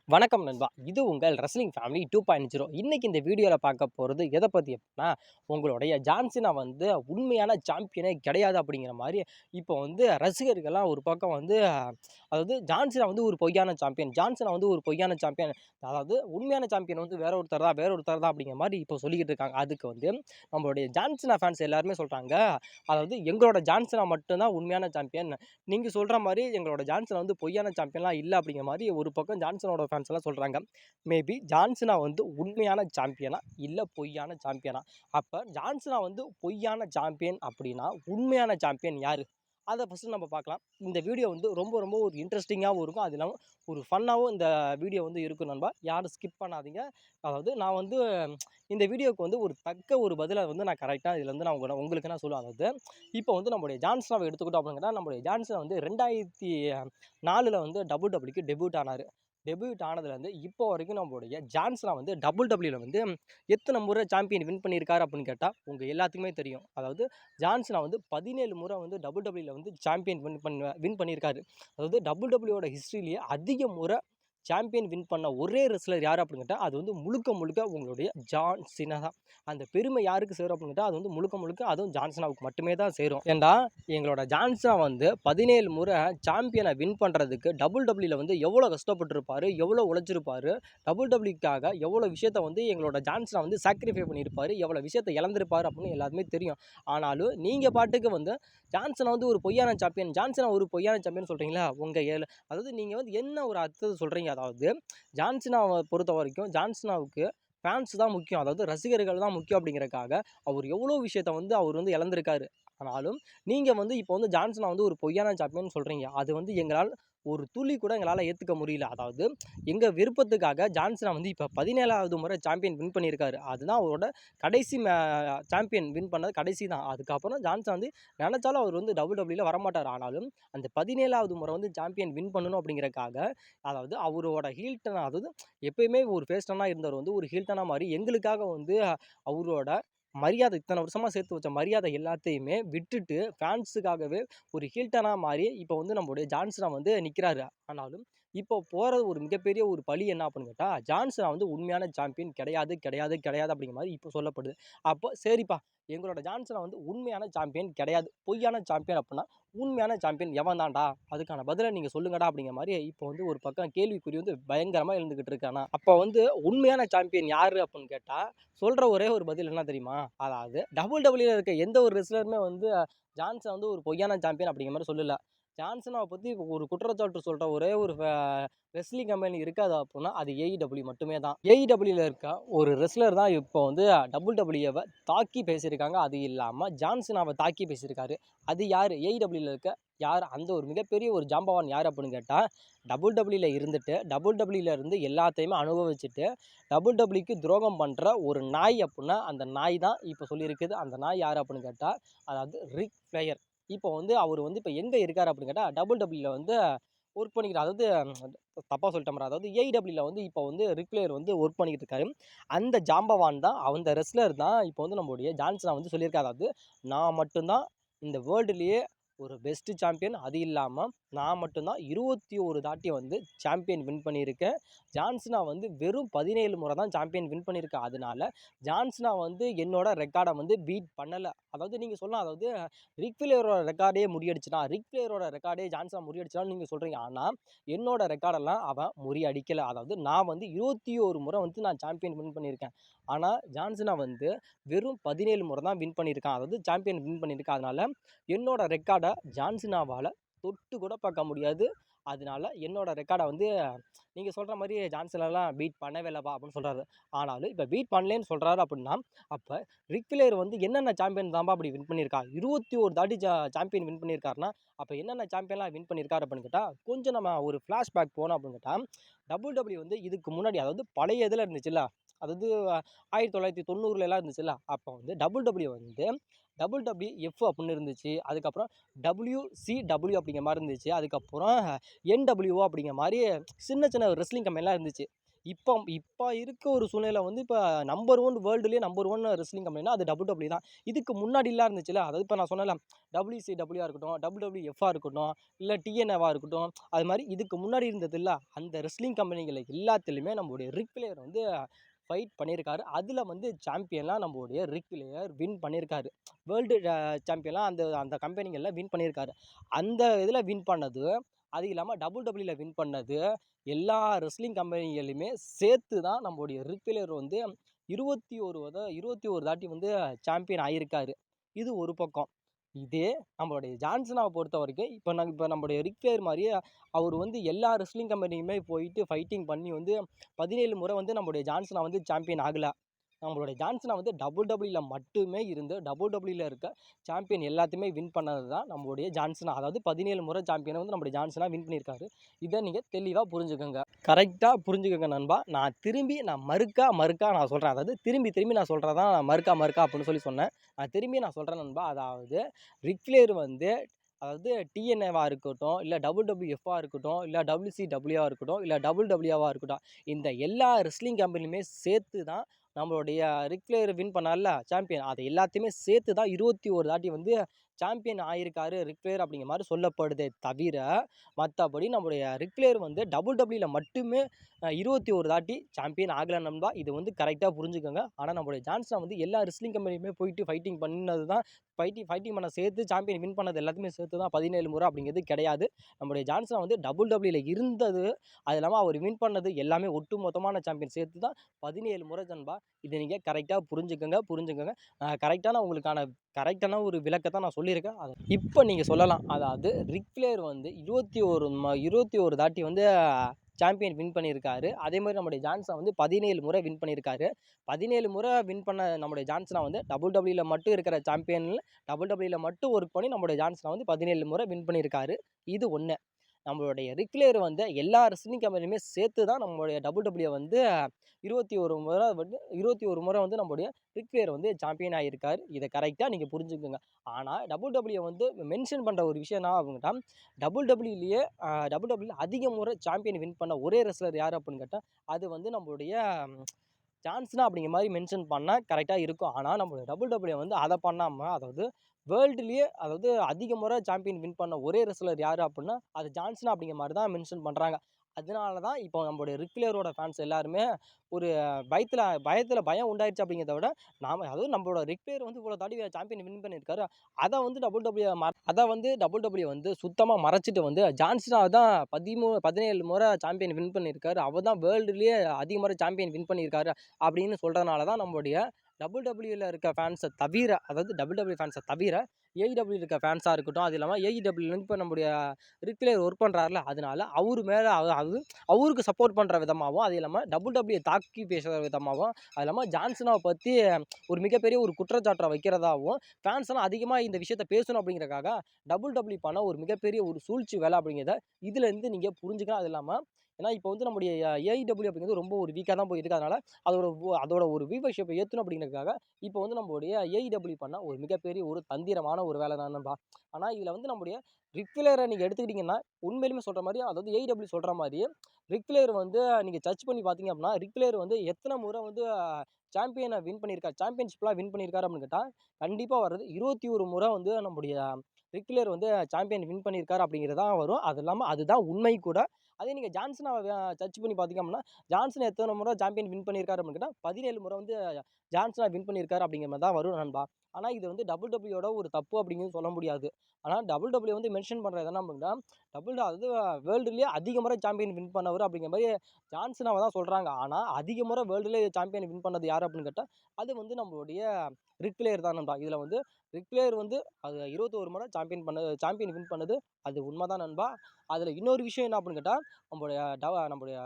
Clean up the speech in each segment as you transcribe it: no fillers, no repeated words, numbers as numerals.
வணக்கம் நண்பா. இது உங்கள் ரெஸ்லிங் ஃபேமிலி 2.0. இன்னைக்கு இந்த வீடியோல பார்க்க போறது எத பத்தி அப்டின்னா, உங்களுடைய ஜான் சீனா வந்து உண்மையான சாம்பியனே கிடையாது அப்படிங்கிற மாரி, இப்போ வந்து ரசிகர்கள்லாம் ஒரு பக்கம் வந்து அதாவது ஜான் சீனா வந்து ஒரு பொய்யான சாம்பியன். ஜான் சீனா வந்து ஒரு பொய்யான சாம்பியன். அதாவது உண்மையான சாம்பியன் வந்து வேற ஒருத்தர் தான் அப்படிங்கிற மாரி இப்போ சொல்லிக்கிட்டு இருக்காங்க. அதுக்கு வந்து நம்மளுடைய ஜான் சீனா ஃபேன்ஸ் எல்லாருமே சொல்றாங்க, அதாவது எங்களோட ஜான் சீனா மட்டும் தான் உண்மையான சாம்பியன். நீங்க சொல்ற மாரி எங்களோட ஜான் சீனா வந்து பொய்யான சாம்பியன்லாம் இல்ல அப்படிங்கிற மாரி ஒரு பக்கம் ஜான் சீனாவோட ஃபேன்ஸ் எல்லாம் சொல்றாங்க. மேபி ஜான் சீனா வந்து உண்மையான சாம்பியனா? இல்ல பொய்யான சாம்பியனா? அப்ப ஜான் சீனா வந்து பொய்யான சாம்பியன் அப்படின்னா, உண்மையான சாம்பியன் யாரு? அத ஃபர்ஸ்ட் நம்ம பார்க்கலாம். இந்த வீடியோ வந்து ரொம்ப ரொம்ப ஒரு இன்ட்ரஸ்டிங்காவும் இருக்கும். அது இல்லாம ஒரு ஃபன்னாவும் இந்த வீடியோ வந்து இருக்கும் நண்பா. யாரும் ஸ்கிப் பண்ணாதீங்க. அதாவது நான் வந்து இந்த வீடியோவுக்கு வந்து ஒரு தக்க ஒரு பதில வந்து நான் கரெக்ட்டா இதுல வந்து நான் உங்களுக்கு நான் சொல்லுவேன். அதாவது இப்போ வந்து நம்முடைய ஜான் சீனாவ எடுத்துக்கிட்டோம் அப்படின்னா, நம்முடைய ஜான் சீனா வந்து 2004ல வந்து WWE டெபியூட் ஆனாரு. டெபியூட் ஆனதுலேருந்து இப்போ வரைக்கும் நம்மளுடைய ஜான் சீனா வந்து WWE வந்து எத்தன முறை சாம்பியன் வின் பண்ணியிருக்காரு அப்படின்னு கேட்டா, உங்க எல்லாத்துக்குமே தெரியும். அதாவது ஜான் சீனா வந்து 17 முறை வந்து WWE வந்து சாம்பியன் வின் பண்ணியிருக்காரு. அதாவது WWE ஹிஸ்டரியிலேயே அதிக முறை சாம்பியன் வின் பண்ண ஒரே ரெஸ்லர் யாரு அப்படின்னு கேட்டா, அது வந்து முழுக்க முழுக்க உங்களுடைய ஜான் சீனா தான். அந்த பெருமை யாருக்கு சேரும் அப்படின்னு கேட்டா, அது வந்து முழுக்க முழுக்க அதுவும் ஜான் சீனாவுக்கு மட்டுமே தான் சேரும். ஏன்டா எங்களோட ஜான் சீனா வந்து 17 முறை சாம்பியனை வின் பண்றதுக்கு WWE வந்து எவ்வளோ கஷ்டப்பட்டிருப்பாரு, எவ்வளோ உழைச்சிருப்பாரு, WWE எவ்வளோ விஷயத்த வந்து எங்களோட ஜான் சீனா வந்து சாக்ரிஃபை பண்ணியிருப்பாரு, எவ்வளோ விஷயத்த இழந்திருப்பாரு அப்படின்னு எல்லாருமே தெரியும். ஆனாலும் நீங்க பாட்டுக்கு வந்து ஜான் சீனா வந்து ஒரு பொய்யான சாம்பியன், ஜான் சீனா ஒரு பொய்யான சாம்பியன் சொல்றீங்களா? அதாவது நீங்க வந்து என்ன ஒரு அர்த்தத்த சொல்றீங்க? அதாவது ஜான் சீனாவ பொறுத்தவரைக்கும் ஜான் சீனாவுக்கு ஃபேன்ஸ் தான் முக்கியம். அதாவது ரசிகர்கள் தான் முக்கியம் அப்படிங்கிறதுக்காக, அவர் எவ்வளோ விஷயத்த வந்து அவர் வந்து இழந்திருக்காரு. ஆனாலும் நீங்க வந்து இப்போ வந்து ஜான் சீனா வந்து ஒரு பொய்யான சாம்பியன் சொல்றீங்க. அது வந்து எங்களால ஒரு துளி கூட எங்களால ஏத்துக்க முடியல. அதாவது எங்க விருப்பத்துக்காக ஜான் சீனா வந்து இப்ப 17வது முறை சாம்பியன் வின் பண்ணியிருக்காரு. அதுதான் அவரோட கடைசி சாம்பியன் வின் பண்ணது கடைசி தான். அதுக்கப்புறம் ஜான் சீனா வந்து நெனச்சாலும் அவர் வந்து WWEல வரமாட்டாரு. ஆனாலும் அந்த 17வது முறை வந்து சாம்பியன் வின் பண்ணணும் அப்படிங்கிறதுக்காக, அதாவது அவரோட ஹீல் டர்ன் அதாவது எப்பயுமே ஒரு ஃபேஸ் டர்னா இருந்தவர் வந்து ஒரு ஹீல் டர்னா மாறி எங்களுக்காக வந்து அவரோட மரியாதை இத்தன வருஷமா சேர்த்து வச்ச மரியாதை எல்லாத்தையுமே விட்டுட்டு, ஃபேன்ஸுக்காகவே ஒரு ஹீல் டர்னா மாறி இப்போ வந்து நம்முடைய ஜான் சீனா வந்து நிக்கிறாரு. ஆனாலும் இப்போ போறது ஒரு மிகப்பெரிய ஒரு பழி என்ன அப்படின்னு கேட்டா, ஜான் சீனா வந்து உண்மையான சாம்பியன் கிடையாது, கிடையாது, கிடையாது அப்படிங்கிற மாரி இப்போ சொல்லப்படுது. அப்போ சரிப்பா, எங்களோட ஜான் சீனா வந்து உண்மையான சாம்பியன் கிடையாது. பொய்யான சாம்பியன் அப்புட்ன்னா, உண்மையான சாம்பியன் எவன் தான்டா? அதுக்கான பதில நீங்க சொல்லுங்கடா அப்படிங்கிற மாரி இப்போ வந்து ஒரு பக்கம் கேள்விக்குறி வந்து பயங்கரமா எழுந்துகிட்டு இருக்கு ஆனா. அப்போ வந்து உண்மையான சாம்பியன் யாரு அப்படின்னு கேட்டா, சொல்ற ஒரே ஒரு பதில் என்ன தெரியுமா? அதாவது WWE இருக்க எந்த ஒரு ரெஸ்லருமே வந்து ஜான் சீனா வந்து ஒரு பொய்யான சாம்பியன் அப்படிங்கிற மாரி சொல்லல. ஜான் சீனாவ பத்தி ஒரு குற்றச்சாட்டு சொல்ற ஒரே ஒரு ரெஸ்லிங் கம்பெனி இருக்காது அப்புட்ன்னா, அது AEW மட்டுமே தான். AEWல இருக்க ஒரு ரெஸ்லர் தான் இப்போ வந்து WWEவ தாக்கி பேசியிருக்காங்க. அது இல்லாம ஜான் சீனாவ தாக்கி பேசியிருக்காரு. அது யாரு? AEWல இருக்க யார்? அந்த ஒரு மிகப்பெரிய ஒரு ஜாம்பவான் யாரு அப்படின்னு கேட்டா, WWE இருந்துட்டு, WWE இருந்து எல்லாத்தையுமே அனுபவிச்சுட்டு, WWEக்கு துரோகம் பண்ற ஒரு நாய் அப்புட்ன்னா, அந்த நாய் தான் இப்ப சொல்லியிருக்குது. அந்த நாய் யாரு அப்படின்னு கேட்டா, அதாவது ரிக் ஃப்ளேயர். இப்போ வந்து அவரு வந்து இப்ப எங்க இருக்காரு அப்படின்னு கேட்டா, WWEல வந்து ஒர்க் பண்ணிக்கிறார். அதாவது தப்பா சொல்லிட்டேன் பாரு. அதாவது AEWல வந்து இப்போ வந்து ரிக் ஃப்ளேயர் வந்து ஒர்க் பண்ணிக்கிட்டு இருக்காரு. அந்த ஜாம்பவான் தான், அந்த ரெஸ்லர் தான் இப்போ வந்து நம்முடைய ஜான் சீனா வந்து சொல்லியிருக்காரு. அதாவது நான் மட்டும் தான் இந்த வேர்ல்டுலயே ஒரு பெஸ்ட் சாம்பியன். அது இல்லாம நான் மட்டும் தான் 21 தாட்டி வந்து சாம்பியன் வின் பண்ணியிருக்கேன். ஜான் சீனா வந்து வெறும் 17 முறை தான் சாம்பியன் வின் பண்ணியிருக்கான். அதனால ஜான் சீனா வந்து என்னோட ரெக்கார்ட வந்து பீட் பண்ணல. அதாவது நீங்க சொல்லலாம், அதாவது ரிக் ஃப்ளேயரோட ரெக்கார்டே முறியடிச்சுட்டான். ரிக் ஃப்ளேயரோட ரெக்கார்டே ஜான் சீனா முறியடிச்சுட்டான்னு நீங்க சொல்றீங்க. ஆனா என்னோட ரெக்கார்டெல்லாம் அவன் முறியடிக்கல. அதாவது நான் வந்து 21 முறை வந்து நான் சாம்பியன் வின் பண்ணியிருக்கேன். ஆனா ஜான் சீனா வந்து வெறும் 17 முறை தான் வின் பண்ணியிருக்கான். அதாவது சாம்பியன் வின் பண்ணியிருக்கான். அதனால என்னோட ரெக்கார்ட ஜான் சீனாவால தொட்டு கூட பார்க்க முடியாது. அதனால என்னோட ரெக்கார்ட வந்து நீங்க சொல்ற மாரி ஜான் சீனாலாம் பீட் பண்ணவே இல்லப்பா அப்படின்னு சொல்றாரு. ஆனாலும் இப்ப பீட் பண்ணலேன்னு சொல்றாரு அப்படின்னா, அப்ப ரிக் ஃப்ளேர் வந்து என்னென்ன சாம்பியன் தான்பா அப்படி வின் பண்ணியிருக்கான்? 21 தாட்டி சாம்பியன் வின் பண்ணியிருக்காருன்னா, அப்ப என்னென்ன சாம்பியன்லாம் வின் பண்ணியிருக்காரு அப்படின்னு கேட்டா, கொஞ்சம் நம்ம ஒரு ஃபிளாஷ்பேக் போனோம் அப்படின்னு கேட்டா, WWE வந்து இதுக்கு முன்னாடி அதாவது பழைய இதுல இருந்துச்சுல்ல, அதாவது 1990லலாம் இருந்துச்சுல்ல, அப்ப வந்து WWE வந்து WWF அப்படின்னு இருந்துச்சு. அதுக்கப்புறம் WCW அப்படிங்கிற மாரி இருந்துச்சு. அதுக்கப்புறம் NWO அப்படிங்கிற மாரி சின்ன சின்ன ரெஸ்லிங் கம்பெனிலாம் இருந்துச்சு. இப்போ இப்போ இருக்க ஒரு சூழ்நிலை வந்து இப்போ நம்பர் 1 வேர்ல்டுலயே நம்பர் 1 ரெஸ்லிங் கம்பெனினா அது WWE தான். இதுக்கு முன்னாடிலாம் இருந்துச்சுல்ல, அதாவது இப்போ நான் சொன்னேன்ல WCW-ஆ இருக்கட்டும், WWF-ஆ இருக்கட்டும், இல்ல TNA-வா இருக்கட்டும், அது மாரி இதுக்கு முன்னாடி இருந்ததுல்ல, அந்த ரெஸ்லிங் கம்பெனிகள் எல்லாத்துலயுமே நம்மளுடைய ரிக் ஃப்ளேர் வந்து ஃபைட் பண்ணியிருக்காரு. அதில வந்து சாம்பியன்லாம் நம்மளுடைய ரிக் ஃப்ளேர் வின் பண்ணியிருக்காரு. வேர்ல்டு சாம்பியன்லாம் அந்த அந்த கம்பெனிகள்ல வின் பண்ணியிருக்காரு. அந்த இதில வின் பண்ணது, அது இல்லாம WWE-ல வின் பண்ணது, எல்லா ரெஸ்லிங் கம்பெனிகளுமே சேர்த்து தான் நம்மளுடைய ரிக் ஃப்ளேர் வந்து 21 தாட்டி வந்து சாம்பியன் ஆயிருக்காரு. இது ஒரு பக்கம். இதே நம்மளுடைய ஜான்சனாவ பொறுத்தவரைக்கும், இப்ப நம்முடைய ரிக் ஃப்ளேர் மாரியே அவரு வந்து எல்லா ரெஸ்லிங் கம்பெனியுமே போயிட்டு ஃபைட்டிங் பண்ணி வந்து 17 முறை வந்து நம்முடைய ஜான்சனா வந்து சாம்பியன் ஆகல. நம்மளுடைய ஜான்சனா வந்து WWE-ல மட்டுமே இருந்து WWE-ல இருக்க சாம்பியன் எல்லாத்தையுமே வின் பண்ணது தான் நம்மளுடைய ஜான்சனா. அதாவது 17 முறை சாம்பியன வந்து நம்முடைய ஜான்சனா வின் பண்ணியிருக்காரு. இத நீங்க தெளிவா புரிஞ்சுக்கங்க. கரெக்ட்டா புரிஞ்சுக்கங்க நண்பா. நான் மறுக்கா நான் சொல்றேன். அதாவது திரும்பி நான் சொல்றது தான் மறுக்கா அப்படின்னு சொன்னேன். நான் திரும்பி நான் சொல்றேன் நண்பா. அதாவது ரிக் ஃப்ளேர் வந்து அதாவது TNA-வா இருக்கட்டும், இல்ல WWF-ஆ இருக்கட்டும், இல்ல WCW-ஆ இருக்கட்டும், இல்ல WWE-வா இருக்கட்டும். இந்த எல்லா ரெஸ்லிங் கம்பெனியுமே சேர்த்து தான் நம்மளுடைய ரிக் ஃப்ளேர் வின் பண்ணார்ல சாம்பியன். அது எல்லாத்தையுமே சேர்த்து தான் 21 தாட்டி வந்து சாம்பியன் ஆயிருக்காரு ரிக் ஃப்ளேர் அப்படிங்கிற மாரி சொல்லப்படுதே தவிர, மத்தபடி நம்முடைய ரிக் ஃப்ளேர் வந்து WWE-ல மட்டுமே 21 தாட்டி சாம்பியன் ஆகல நண்பா. இது வந்து கரெக்ட்டா புரிஞ்சுக்கங்க. ஆனா நம்முடைய ஜான்சனா வந்து எல்லா ரெஸ்லிங் கம்பெனியுமே போயிட்டு ஃபைட்டிங் பண்ணது தான் ஃபைட்டிங் பண்ண சேர்த்து சாம்பியன் வின் பண்ணது எல்லாத்தையுமே சேர்த்து தான் 17 முறை அப்படிங்கிறது கிடையாது. நம்முடைய ஜான்சனா வந்து WWE-ல இருந்தது, அது இல்லாம அவர் வின் பண்ணது எல்லாமே ஒட்டுமொத்தமான சாம்பியன் சேர்த்து தான் 17 முறை நண்பா. இத நீங்க கரெக்ட்டா புரிஞ்சுக்கங்க. கரெக்ட்டான ஒரு விளக்கத்த நான் சொல்லியிருக்கேன். அத இப்ப நீங்க சொல்லலாம். அதாவது ரிக் ஃப்ளேர் வந்து 21 தாட்டி வந்து சாம்பியன் வின் பண்ணியிருக்காரு. அதே மாரி நம்முடைய ஜான்சனா வந்து 17 முறை வின் பண்ணியிருக்காரு. 17 முறை வின் பண்ண நம்முடைய ஜான்சனா வந்து WWE-ல மட்டும் இருக்கிற சாம்பியன் WWE-ல மட்டும் ஒர்க் பண்ணி நம்முடைய ஜான்சனா வந்து 17 முறை வின் பண்ணியிருக்காரு. இது 1. நம்மளுடைய ரிக் ஃப்ளேர் வந்து எல்லா ரெஸ்லிங் கம்பெனியுமே சேர்த்து தான் நம்மளுடைய WWE வந்து 21 முறை வந்து நம்முடைய ரிக் ஃப்ளேர் வந்து சாம்பியன் ஆகியிருக்காரு. இத கரெக்ட்டா நீங்க புரிஞ்சுக்கங்க. ஆனா WWE வந்து மென்ஷன் பண்ற ஒரு விஷயம் என்ன அப்படின்னா, WWE-ல அதிக முறை சாம்பியன் வின் பண்ண ஒரே ரெஸ்லர் யாரு அப்படின்னு கேட்டா, அது வந்து நம்மளுடைய ஜான்சனா அப்படிங்கிற மாரி மென்ஷன் பண்ணா கரெக்ட்டா இருக்கும். ஆனா நம்மளுடைய WWE வந்து அத பண்ணாம, அதாவது வேர்ல்டுலயே அதாவது அதிக முறை சாம்பியன் வின் பண்ண ஒரே ரெஸ்லர் யாரு அப்புட்ன்னா, அது ஜான்சனா அப்படிங்கிற மாரி தான் மென்ஷன் பண்றாங்க. அதனால தான் இப்போ நம்முடைய ரிக் ஃப்ளேரோட ஃபேன்ஸ் எல்லாருமே ஒரு பயம் உண்டாயிருச்சு அப்படிங்கிறத விட, அதாவது நம்மளோட ரிக் ஃப்ளேர் வந்து இவ்வளோ தாட்டி சாம்பியன் வின் பண்ணியிருக்காரு. அத வந்து WWE வந்து சுத்தமா மறைச்சுட்டு வந்து ஜான்சனா தான் 17 முறை சாம்பியன் வின் பண்ணியிருக்காரு. அவர் தான் வேர்ல்டுலயே அதிக முறை சாம்பியன் வின் பண்ணியிருக்காரு அப்படின்னு சொல்றதுனால தான் நம்முடைய WWE-ல இருக்க ஃபேன்ஸ தவிர, அதாவது WWE ஃபேன்ஸ தவிர, AEW இருக்க ஃபேன்ஸா இருக்கட்டும், அது இல்லாம AEWல இப்ப நம்முடைய ரிக் ஃப்ளேர் ஒர்க் பண்றார்ல, அதனால அவரு மேல அது அவருக்கு சப்போர்ட் பண்ற விதமாவும், அது இல்லாம WWE தாக்கி பேசுற விதமாவும், அது இல்லாம ஜான்சனாவ பத்தி ஒரு மிகப்பெரிய ஒரு குற்றச்சாட்ட வைக்கிறதாவும், ஃபேன்ஸ் எல்லாம் அதிகமா இந்த விஷயத்த பேசணும் அப்படிங்கிறதுக்காக WWE பண்ண ஒரு மிகப்பெரிய ஒரு சூழ்ச்சி வேலை அப்படிங்கிறத இதுலேருந்து நீங்க புரிஞ்சுக்கலாம். அது இல்லாம ஏன்னா இப்போ வந்து நம்முடைய AEW அப்படிங்கிறது ரொம்ப ஒரு வீக்கா தான் போயிருக்கு. அதனால அதோட ஒரு வியூவர்ஷிப்ப ஏத்தணும் அப்படிங்கிறதுக்காக, இப்போ வந்து நம்மளுடைய AEW பண்ண ஒரு மிகப்பெரிய ஒரு தந்திரமான ஒரு வேலை தான் நண்பா. ஆனா இதுல வந்து நம்முடைய ரிக் ஃப்ளேர நீங்க எடுத்துக்கிட்டீங்கன்னா, உண்மையிலுமே சொல்ற மாரி, அதாவது AEW சொல்ற மாரி, ரிக் ஃப்ளேர் வந்து நீங்க சர்ச் பண்ணி பார்த்தீங்க அப்படின்னா, ரிக் ஃப்ளேர் வந்து எத்தன முறை வந்து சாம்பியன வின் பண்ணியிருக்காரு, சாம்பியன்ஷிப்லாம் வின் பண்ணியிருக்காரு அப்படின்னு கேட்டா, கண்டிப்பா வர்றது 21 முறை வந்து நம்முடைய ரிக் ஃப்ளேர் வந்து சாம்பியன் வின் பண்ணியிருக்காரு அப்படிங்கிறது தான் வரும். அது இல்லாம அதுதான் உண்மை கூட. அதே நீங்க ஜான்சனாவ சர்ச் பண்ணி பார்த்தீங்க அப்படின்னா, ஜான்சன் எத்தன முறை சாம்பியன் வின் பண்ணியிருக்காரு அப்படின்னு கேட்டா, 17 முறை வந்து ஜான்சனா வின் பண்ணியிருக்காரு அப்படிங்கிற மாரி தான் வரும் நண்பா. ஆனா இது வந்து WWE-யோட ஒரு தப்பு அப்படிங்கிறது சொல்ல முடியாது. ஆனா WWE வந்து மென்ஷன் பண்றது என்ன அப்படின்னா, அதாவது வேர்ல்டுலயே அதிக முறை சாம்பியன் வின் பண்ணவரு அப்படிங்கிற மாரி ஜான்சனாவ தான் சொல்றாங்க. ஆனா அதிக முறை வேர்ல்டுலயே சாம்பியன் வின் பண்ணது யாரு அப்படின்னு கேட்டா, அது வந்து நம்மளுடைய ரிக் ஃப்ளேர் தான் நண்பா. இதுல வந்து ரிக் ஃப்ளேர் வந்து அது 21 முறை சாம்பியன் வின் பண்ணது அது உண்ம தான் நண்பா. அதுல இன்னொரு விஷயம் என்ன அப்படின்னு கேட்டா, நம்முடைய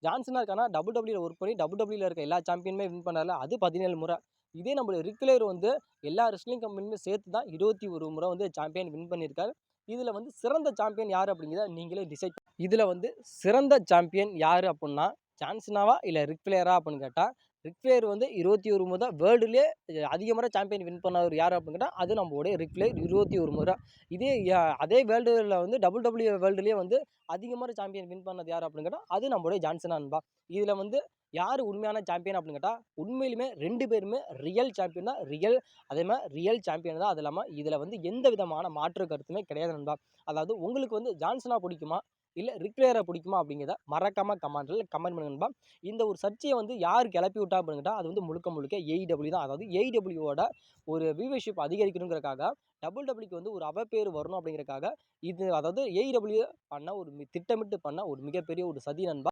ஜான்சனா இருக்கானா WWE-ல ஒர்க் பண்ணி WWE-ல இருக்க எல்லா சாம்பியனுமே வின் பண்ணார்ல, அது 17 முறை. இதே நம்முடைய ரிக் ஃப்ளேர் வந்து எல்லா ரெஸ்லிங் கம்பெனியுமே சேர்த்து தான் 21 முறை வந்து சாம்பியன் வின் பண்ணியிருக்காரு. இதுல வந்து சிறந்த சாம்பியன் யாரு அப்படிங்கிறத நீங்களே டிசைட் இதுல வந்து சிறந்த சாம்பியன் யாரு அப்புட்ன்னா, ஜான்சனாவா இல்ல ரிக் ஃப்ளேரா அப்படின்னு கேட்டா, ரிக் ஃப்ளேர் வந்து 21 முறை வேர்ல்டுலயே அதிக முறை சாம்பியன் வின் பண்ணவர் யாரு அப்படின்னு கேட்டா, அது நம்மளுடைய ரிக் ஃப்ளேர் 21 முறை. இதே அதே வேர்ல்டுல வந்து WWE வேர்ல்டுலயே வந்து அதிக முறை சாம்பியன் வின் பண்ணது யாரு அப்படின்னு கேட்டா, அது நம்மளுடைய ஜான்சனா நண்பா. இதுல வந்து யாரு உண்மையான சாம்பியன் அப்படின்னு கேட்டா, உண்மையிலுமே 2 பேருமே ரியல் சாம்பியன் தான். அதே மாரி ரியல் சாம்பியன் தான். அது இல்லாம இதுல வந்து எந்த விதமான மாற்று கருத்துமே கிடையாது நண்பா. அதாவது உங்களுக்கு வந்து ஜான்சனா பிடிக்குமா? இல்ல ரிக் ஃப்ளேர பிடிக்குமா? அப்படிங்கிறத மறக்காம கமெண்ட்ல கமெண்ட் பண்ணுங்க நண்பா. இந்த ஒரு சர்ச்சைய வந்து யார் கிளப்பி விட்டா அப்படின்னு கேட்டா, அது வந்து முழுக்க முழுக்க AEW தான். அதாவது AEWவோட ஒரு வியூவர்ஷிப் அதிகரிக்கணுங்கிறதுக்காக, WWEக்கு வந்து ஒரு அவப்பேறு வரணும் அப்படிங்கிறதுக்காக, இது அதாவது AEW பண்ண ஒரு திட்டமிட்டு பண்ண ஒரு மிகப்பெரிய ஒரு சதி நண்பா.